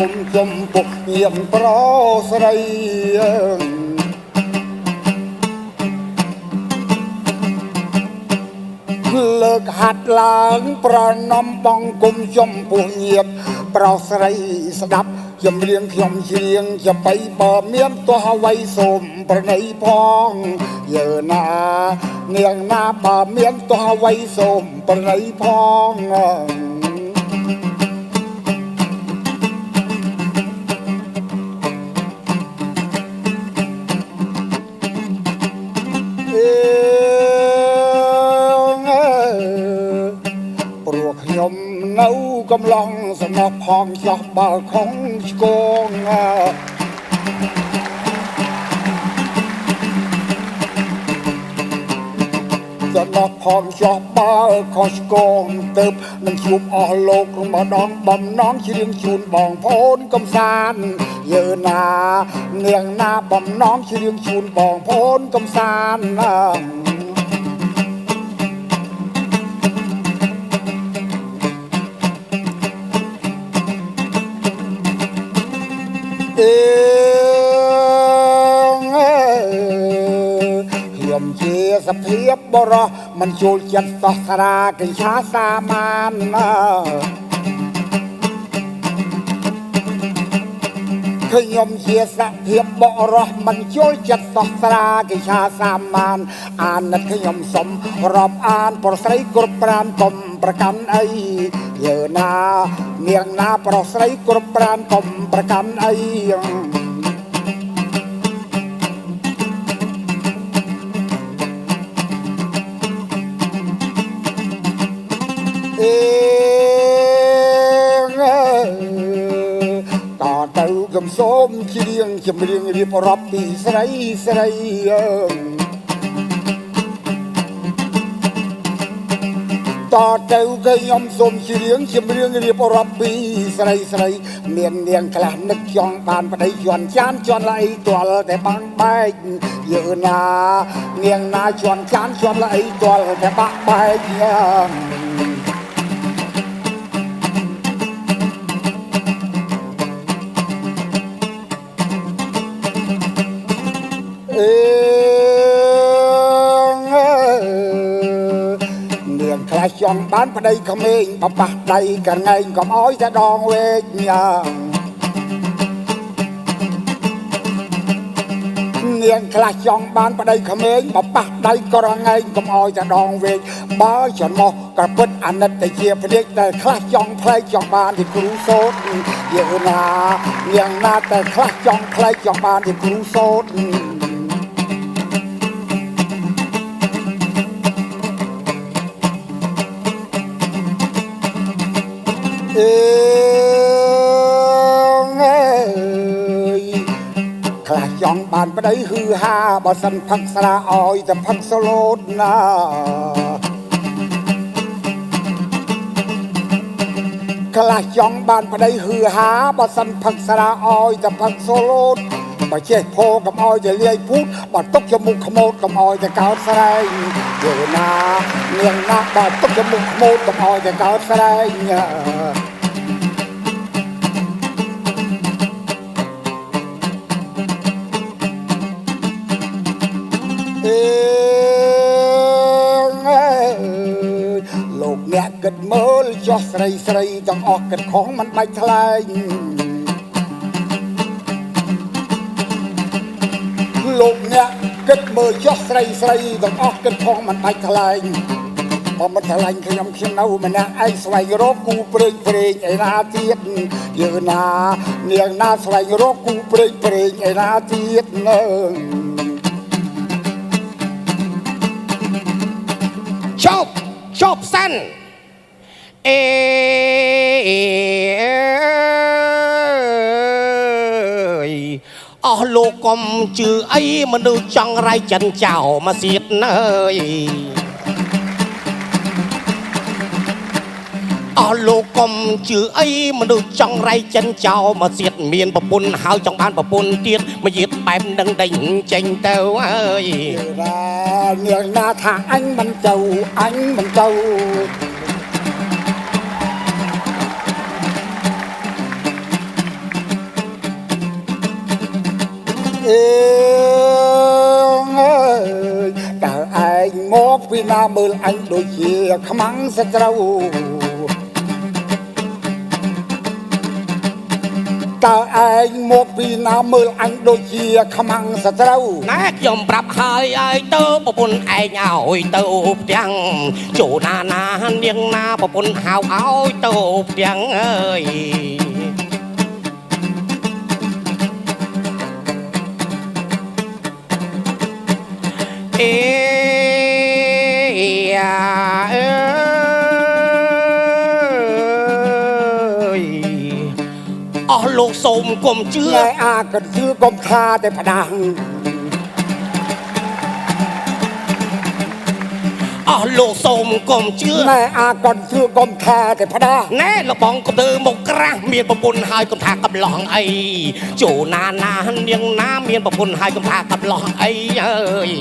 គុំជុំពុកញាមប្រស្រីលើកហាត់ឡើងប្រណំបងគុំចំពោះញាមប្រស្រីស្ដាប់ចម្រៀងខ្ញុំច្រៀងចាំបីបើមានទោះអ្វីសូមប្រណីផងយើណានាងណាបើមានទោះអ្វីសូមប្រណីផងព្រោះខ្ញុំនៅកំឡុងសំណប់ផងចោះបើខំឆ្កងសំណប់ផងចោះបើខុសឆ្កងទៅនឹងជួបអស់លោកម្ដងបំណងច្រៀងជូនបងប្អូនកំសាន្តយើណានាងណាបំណងច្រៀងជូនបងប្អូនកំសាន្តខ្ញុំជាសភាពបរោះមិនជួលចិត្តតោះស្រាកញ្ឆាសាមានខ្ញុំជាសភាពបរោះមិនជួលចិត្តតោះស្រាកញ្ឆាសាមានអាណិតខ្ញុំសុំរាប់អានប្រស្រីគ្រប់ប្រានកុំប្រកាន់អីយើណានាងណាប្រស្រីគ្រប់ប្រានកុំប្រកាន់អីតទៅកំសូមច្រៀងចម្រៀងរៀបរាប់ពីស្រីស្រីតទៅខ្ញុំសូមច្រៀងចម្រៀងរៀបរាប់ពីស្រីស្រីមាននាងខ្លះនឹកចង់បានប្តីជន់ចានជន់ឡៃទាល់តែបាំងបែកយើណានាងណាជន់ចានជន់ឡៃទាល់តែបាក់បែកនាងខ្លះចង់បានប្តីក្មេងបបះដៃកងែងកុំអោយតែដងវែកនាងខ្លះចង់បានប្តីក្មេងបបះដៃក៏រងែងកុំអោយតែដងវែកបើចំណោះក៏ពិតអាណិតតែជាភ្នែកតែខ្លះចង់ផ្លែកចង់បានទីគ្រូសូត្រយើណានាងណាតែខ្លះចង់ផ្លែកចង់បានទីគ្រូសូត្រខ្លះចង់បានប្តីហឺហាបើសិនផឹកស្រាអោយតែផឹកសូឡូតណាខ្លះចង់បានប្តីហឺហាបើសិនផឹកស្រាអោយតែផឹកសូឡូតបើចេះផោកុំអោយតែលាយពូតបើទុកจมูกខ្មោតកុំអោយតែកោតស្រែងយើណានាងណាបើទុកจมูกខ្មោតកុំអោយតែកោតស្រែងលោកអ្នកគិតមើលចោះស្រីស្រីទាំងអស់គិតខំមិនបាច់ថ្លែងលោកអ្នកគិតមើលចោះស្រីស្រីទាំងអស់គិតខំមិនបាច់ថ្លែងបើមិនថ្លែងខ្ញុំនៅម្នាក់ឯងស្វែងរកគូព្រេងព្រេងឯណាទៀតយើណានាងណាស្វែងរកគូព្រេងព្រេងឯណាទៀតចប់សិនអស់លោកកុំជឿអីមនុស្សចង់រាយចិនចោលមកសៀតអើយអស់លោកកុំជឿអីមនុស្សចង់រាយចិនចោលមកសៀតមានប្រពន្ធហើយចង់បានប្រពន្ធទៀតមកយាតបែបនឹងដេញចេញទៅអើយនាងណាថាអញមិនទៅអញមិនទៅ ងអើយតើឯងមកពីណាមើលអញដូចជាខ្មាំងសត្រូវតើឯងមកពីណាមើលអញដូចជាខ្មាំងសត្រូវណែខ្ញុំប្រាប់ហើយឲ្យទៅប្រពន្ធឯងឲ្យទៅផ្ទាំងចូលណានាងណាប្រពន្ធហៅឲ្យទៅផ្ទាំងអើយអេយ៉ាអើយអស់លោកសូមកុំជឿតែអាកជឿកុំថាតែផ្ដាំងអស់លោកសូមកុំជឿតែអាកជឿកុំថាតែផ្ដាំងណែលបងកុំទៅមកក្រាស់មានប្រពន្ធហើយកុំថាកំឡោះអីចូលណានានាងណាមានប្រពន្ធហើយកុំថាកំឡោះអីអើយ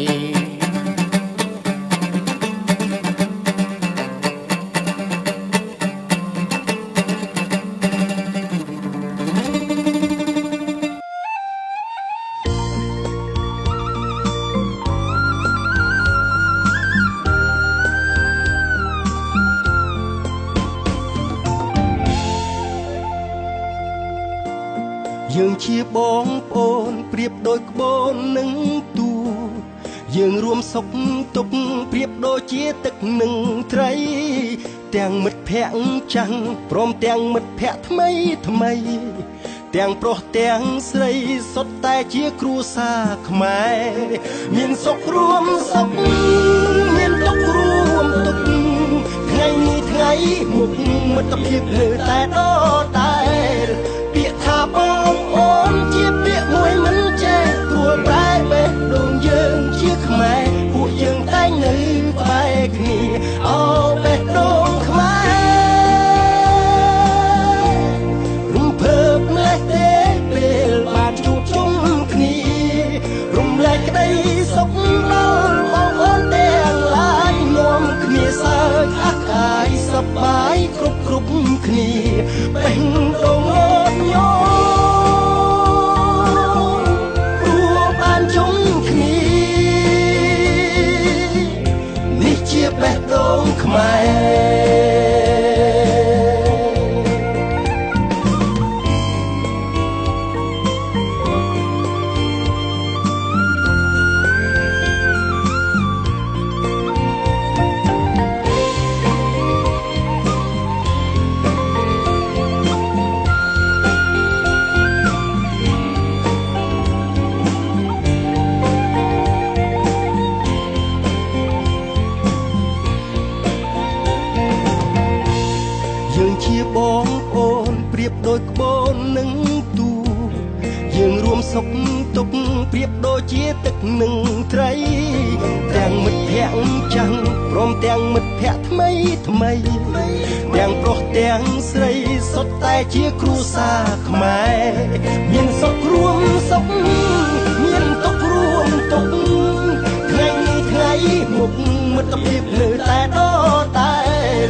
យើងជាបងប្អូនប្រៀបដូចក្បូននឹងទូយើងរួមសុខទុក្ខប្រៀបដូចជាទឹកនឹងត្រីទាំងមិត្តភ័ក្តិចាំងព្រមទាំងមិត្តភ័ក្តិថ្មីថ្មីទាំងប្រុសទាំងស្រីសុទ្ធតែជាគ្រួសារខ្មែរមានសុខរួមសុខមានទុក្ខរួមទុក្ខថ្ងៃនេះថ្ងៃមុខមិត្តភាពនៅតែដដែលពាក្យថាបងអូនជាពាក្យមួយមិនចេះគួរប្រែបេះដូងយើងជាខ្មែរពួកយើងតែងនៅក្បែរគ្នាអូបេះដូងខ្មែររំភើបម្លេះទេពេលបានជួបជុំគ្នារំលែកក្តីសុខដល់បងអូនទាំងឡាយនាំគ្នាសើចអះអាយសប្បាយគ្រប់គ្នាបេះដូងអូនញោបេះដូងយើងជាបងប្អូនប្រៀបដូចក្បូននឹងទូយើងរួមសុខទុក្ខប្រៀបដូចជាទឹកនឹងត្រីទាំងមិត្តភ័ក្តិចាំងព្រមទាំងមិត្តភ័ក្តិថ្មីទាំងប្រុសទាំងស្រីសុទ្ធតែជាគ្រួសារខ្មែរមានសុខរួមសុខមានទុក្ខរួមទុក្ខថ្ងៃនេះថ្ងៃមុខមិត្តភាពនៅតែដដែល